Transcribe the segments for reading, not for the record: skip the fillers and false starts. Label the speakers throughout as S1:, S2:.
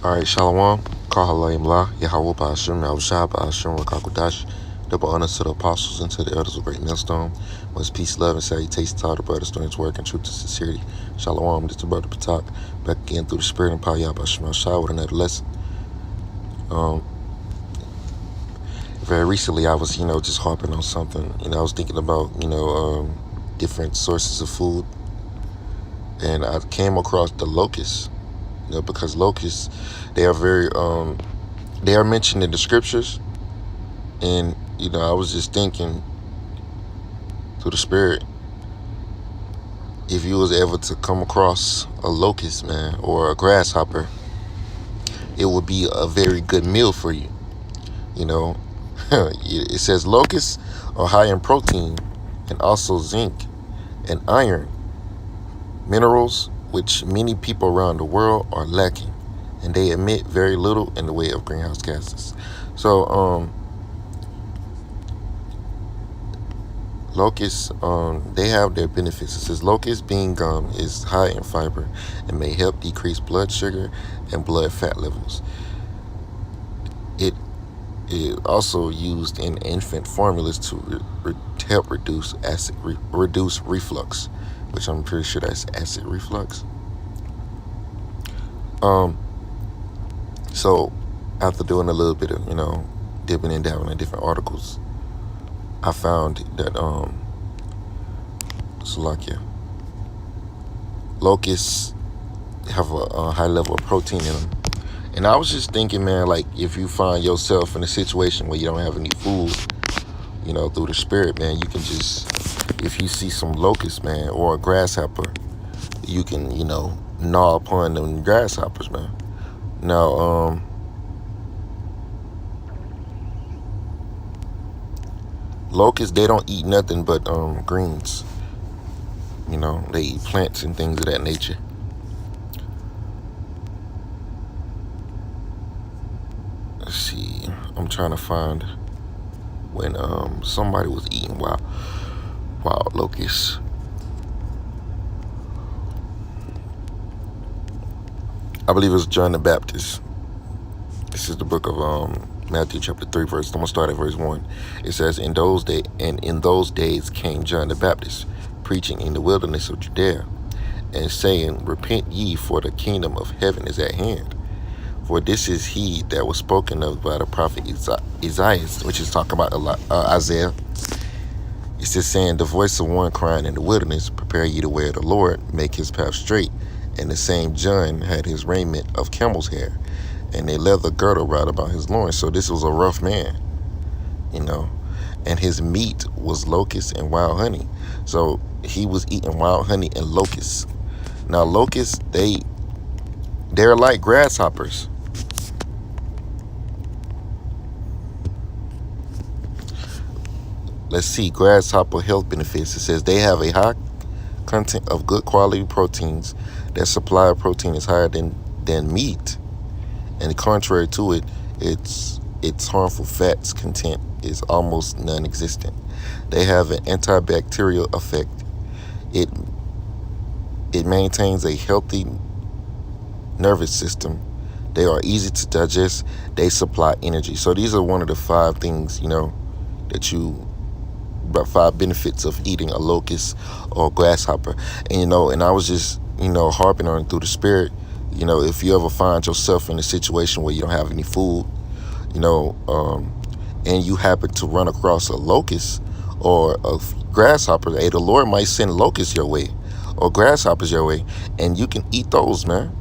S1: All right, Shalom, Kahalayim La, Yahweh Ba'ashim, Yahushua Ba'ashim, Rakakudash, double honors to the apostles and to the elders of Great Millstone. Much peace, love, and salutations to all the brothers doing his work in truth and sincerity. Shalom, this is the brother Patak, back again through the spirit and power of Ba'ashim Yahushua with another lesson. Very recently, I was, just harping on something. I was thinking about, different sources of food, and I came across the locusts. Because locusts, they are they are mentioned in the scriptures. And, I was just thinking through the spirit, if you was ever to come across a locust, man, or a grasshopper, it would be a very good meal for you. It says locusts are high in protein and also zinc and iron, minerals which many people around the world are lacking, and they emit very little in the way of greenhouse gases. So locusts, they have their benefits. It says locust bean gum is high in fiber and may help decrease blood sugar and blood fat levels. It is also used in infant formulas to help reduce reflux, which I'm pretty sure that's acid reflux. So after doing a little bit of, dipping and dabbling in different articles, I found that locusts have a high level of protein in them. And I was just thinking, man, like if you find yourself in a situation where you don't have any food, through the spirit, man, you can just, if you see some locust, man, or a grasshopper, you can, gnaw upon them grasshoppers, man. Now, locusts, they don't eat nothing but greens. They eat plants and things of that nature. Let's see, I'm trying to find when somebody was eating wild locusts. I believe it was John the Baptist. This is the book of Matthew chapter 3 verse. I'm gonna start at verse 1. It says, in those days came John the Baptist, preaching in the wilderness of Judea, and saying, repent ye, for the kingdom of heaven is at hand. For this is he that was spoken of by the prophet Isaiah, which is talking about Isaiah. It's just saying, the voice of one crying in the wilderness, prepare ye the way of the Lord, make his path straight. And the same John had his raiment of camel's hair, and a leather girdle round about his loins. So this was a rough man, and his meat was locusts and wild honey. So he was eating wild honey and locusts. Now locusts, they're like grasshoppers. Let's see, grasshopper health benefits. It says they have a high content of good quality proteins. Their supply of protein is higher than meat, and contrary to it, its harmful fats content is almost non-existent. They have an antibacterial effect. It maintains a healthy nervous system. They are easy to digest. They supply energy. So these are one of the 5 things, about 5 benefits of eating a locust or grasshopper. And and I was just harping on it through the spirit. If you ever find yourself in a situation where you don't have any food, and you happen to run across a locust or a grasshopper, hey, the Lord might send locusts your way or grasshoppers your way, and you can eat those, man.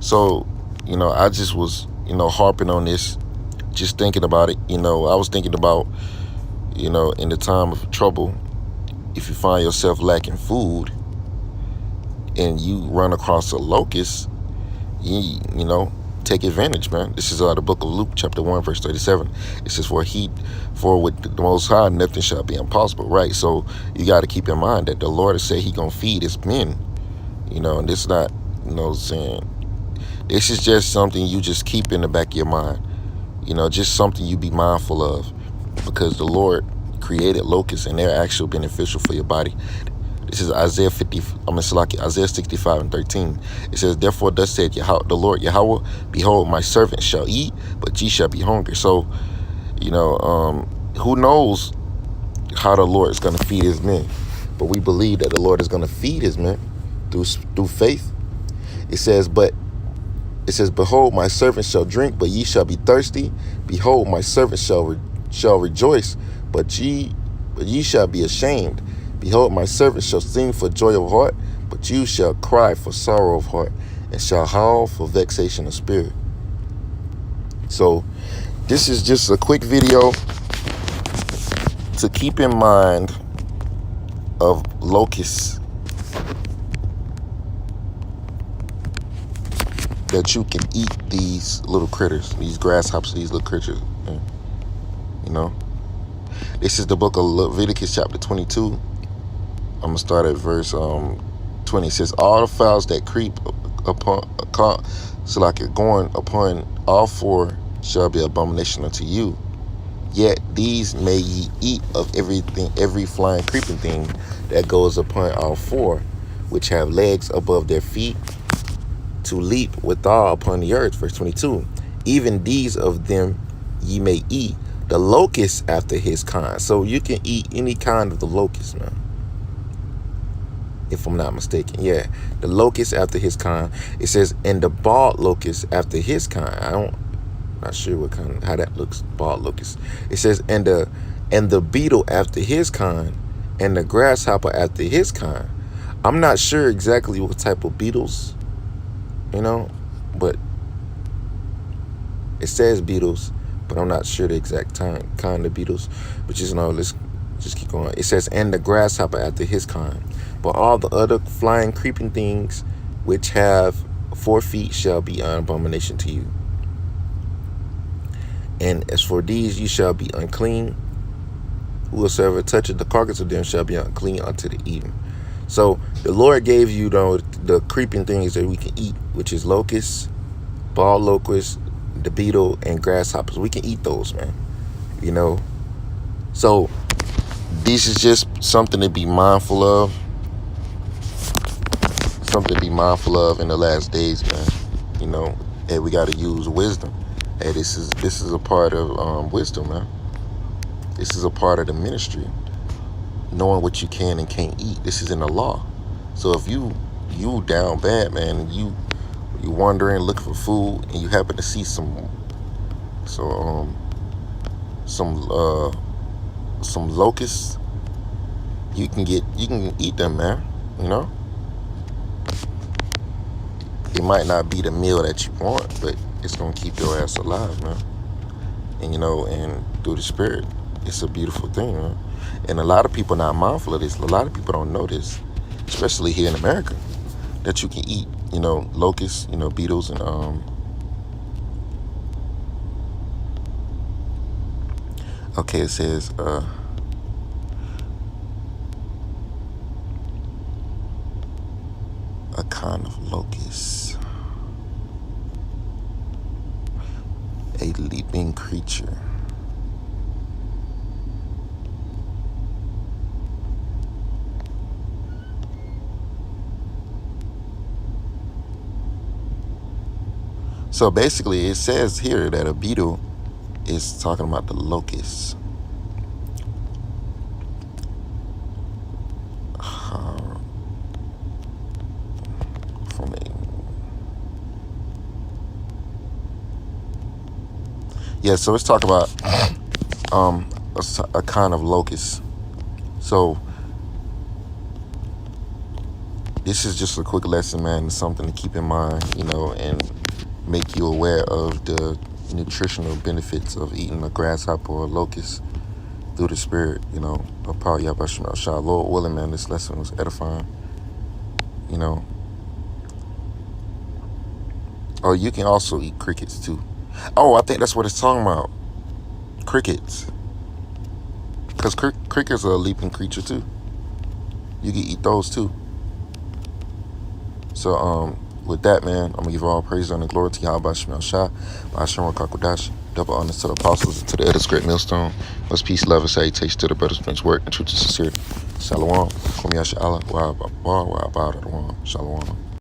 S1: So I just was harping on this, just thinking about it. I was thinking about in the time of trouble, if you find yourself lacking food and you run across a locust, you take advantage, man. This is the book of Luke chapter 1 verse 37. It says, for with the Most High nothing shall be impossible, right? So you got to keep in mind that the Lord has said he gonna feed his men, and this not saying, this is just something you just keep in the back of your mind, just something you be mindful of, because the Lord created locusts and they're actually beneficial for your body. This is Isaiah 50. Isaiah 65:13. It says, "Therefore, thus said the Lord Yahweh, behold, my servant shall eat, but ye shall be hungry." So, who knows how the Lord is going to feed His men? But we believe that the Lord is going to feed His men through faith. It says, "Behold, my servant shall drink, but ye shall be thirsty. Behold, my servant shall rejoice, but ye shall be ashamed. Behold, my servant shall sing for joy of heart, but you shall cry for sorrow of heart, and shall howl for vexation of spirit." So this is just a quick video to keep in mind of locusts, that you can eat these little critters, these grasshoppers, these little creatures. This is the book of Leviticus chapter 22. I'm going to start at verse 20. It says, "All the fowls that creep going upon all four shall be abomination unto you. Yet these may ye eat of every flying creeping thing that goes upon all four, which have legs above their feet, to leap withal upon the earth." Verse 22. "Even these of them ye may eat, the locust after his kind." So you can eat any kind of the locust, man, if I'm not mistaken. Yeah, the locust after his kind. It says, "And the bald locust after his kind." Not sure what kind, how that looks, bald locust. It says, and the beetle after his kind, and the grasshopper after his kind. I'm not sure exactly what type of beetles, but it says beetles, but I'm not sure the exact kind of beetles. But let's just keep going. It says, "And the grasshopper after his kind. But all the other flying creeping things which have 4 feet shall be an abomination to you. And as for these, you shall be unclean. Whosoever toucheth the carcass of them shall be unclean unto the eating." So the Lord gave you the creeping things that we can eat, which is locusts, bald locusts, the beetle, and grasshoppers. We can eat those, man. So this is just something to be mindful of. Something to be mindful of in the last days, man. And we got to use wisdom. Hey, this is a part of wisdom, man. This is a part of the ministry. Knowing what you can and can't eat. This is in the law. So if you down bad, man, and you wandering looking for food, and you happen to see some locusts, you can eat them, man. It might not be the meal that you want, but it's gonna keep your ass alive, man. And and through the spirit, it's a beautiful thing, man. And a lot of people not mindful of this. A lot of people don't know this, especially here in America, that you can eat, locusts, beetles, and okay, it says a kind of locust, a leaping creature. So basically, it says here that a beetle is talking about the locusts. Yeah, so let's talk about a kind of locust. So this is just a quick lesson, man. It's something to keep in mind, and make you aware of the nutritional benefits of eating a grasshopper or a locust through the spirit, of power Yahweh Shah. Lord willing, man, this lesson was edifying, Oh, you can also eat crickets too. Oh, I think that's what it's talking about. Crickets. Because crickets are a leaping creature too. You can eat those too. So, with that, man, I'm going to give all praise and glory to Yahweh Shah, Ba'ashem Rakakudash. Double honors to the apostles and to the elders, great millstone. Most peace, love, and salutations to the brothers, friends, work, and truth and sincerity. Shalom. Kwame Yasha Allah. Wa ba. Shalom.